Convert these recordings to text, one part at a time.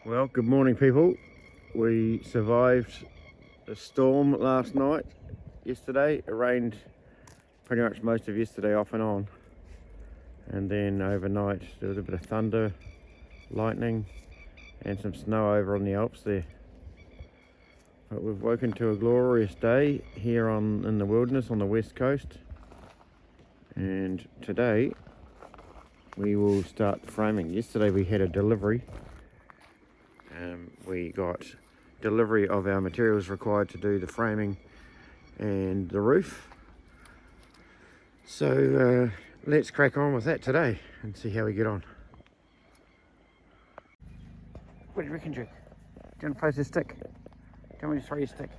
Well, good morning, people. We survived a storm last night. Yesterday it rained pretty much most of yesterday off and on, and then overnight there was a bit of thunder, lightning and some snow over on the Alps there. But we've woken to a glorious day here in the wilderness on the west coast, and today we will start framing. Yesterday we had a delivery. We got delivery of our materials required to do the framing and the roof. So let's crack on with that today and see how we get on. What do you reckon, Jake? Do you want to place your stick? Do you want me to throw your stick?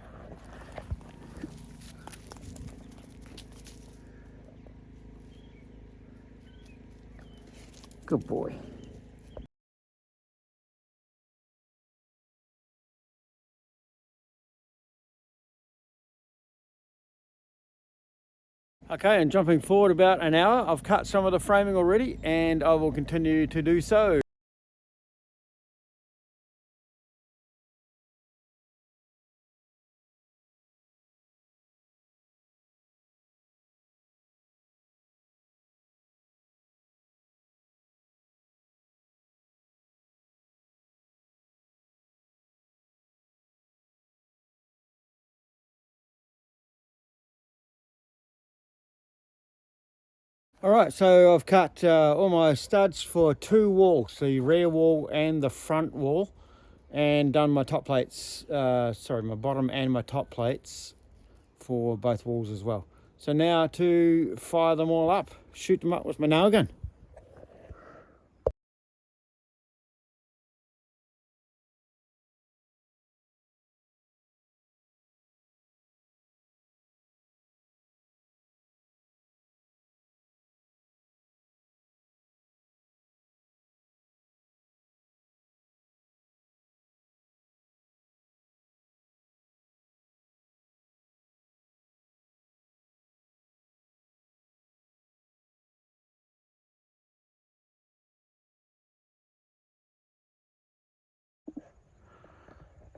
Good boy. Okay, and jumping forward about an hour, I've cut some of the framing already and I will continue to do so. Alright, so I've cut all my studs for two walls, the rear wall and the front wall, and done my top plates, my bottom and my top plates for both walls as well. So now to fire them all up, shoot them up with my nail gun.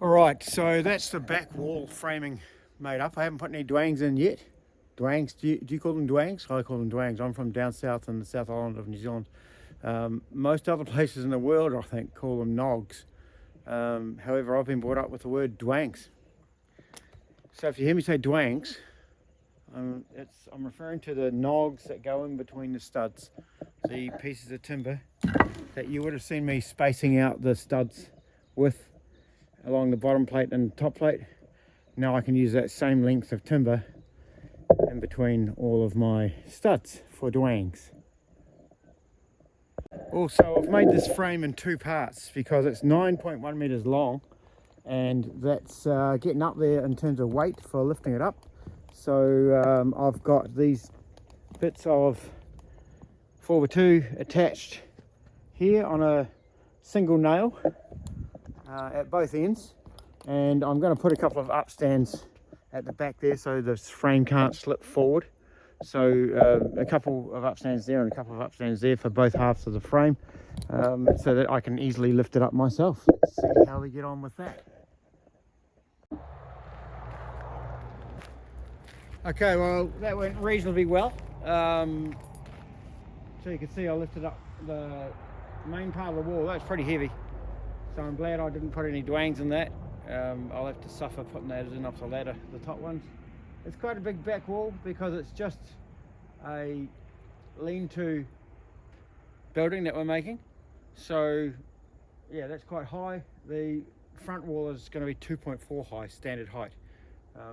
Alright, so that's the back wall framing made up. I haven't put any dwangs in yet. Dwangs, do you call them dwangs? I call them dwangs. I'm from down south in the South Island of New Zealand. Most other places in the world, I think, call them noggs. However, I've been brought up with the word dwangs. So if you hear me say dwangs, I'm referring to the noggs that go in between the studs, the pieces of timber that you would have seen me spacing out the studs with along the bottom plate and top plate. Now I can use that same length of timber in between all of my studs for dwangs. Also, I've made this frame in two parts because it's 9.1 meters long, and that's getting up there in terms of weight for lifting it up. So I've got these bits of 4x2 attached here on a single nail at both ends, and I'm going to put a couple of upstands at the back there so the frame can't slip forward. So a couple of upstands there and a couple of upstands there for both halves of the frame, so that I can easily lift it up myself. Let's see how we get on with that. Okay, well, that went reasonably well. So you can see I lifted up the main part of the wall. That's pretty heavy, so I'm glad I didn't put any dwangs in that. I'll have to suffer putting that in off the ladder, the top ones. It's quite a big back wall because it's just a lean-to building that we're making. So yeah, that's quite high. The front wall is going to be 2.4 high, standard height.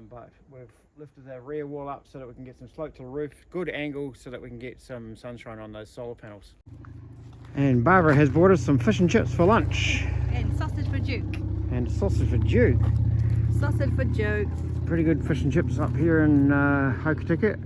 But we've lifted our rear wall up so that we can get some slope to the roof, good angle so that we can get some sunshine on those solar panels. And Barbara has brought us some fish and chips for lunch. And sausage for Duke. And sausage for Duke. Sausage for Duke. Pretty good fish and chips up here in Hokitika.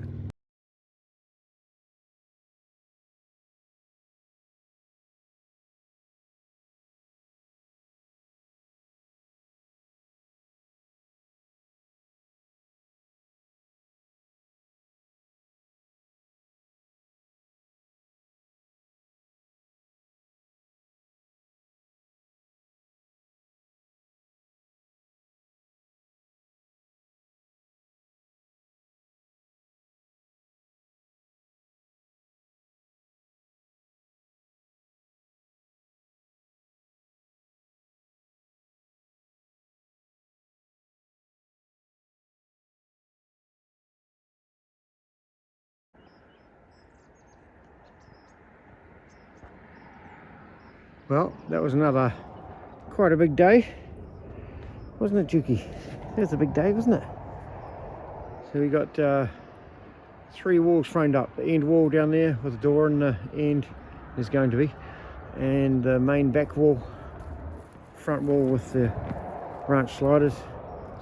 Well, that was another quite a big day, wasn't it, Juki? That was a big day, wasn't it? So we got 3 walls framed up. The end wall down there with a door in the end is going to be, and the main back wall, front wall with the branch sliders.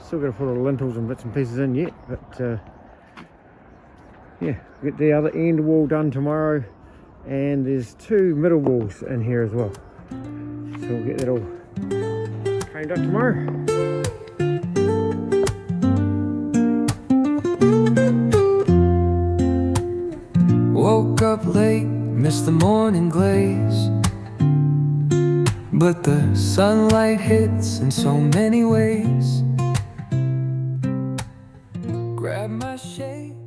Still got to put all the lintels and bits and pieces in yet, but yeah, get the other end wall done tomorrow, and there's 2 middle walls in here as well. So we'll get that all framed up tomorrow. Woke up late, missed the morning glaze, but the sunlight hits in so many ways. Grab my shade.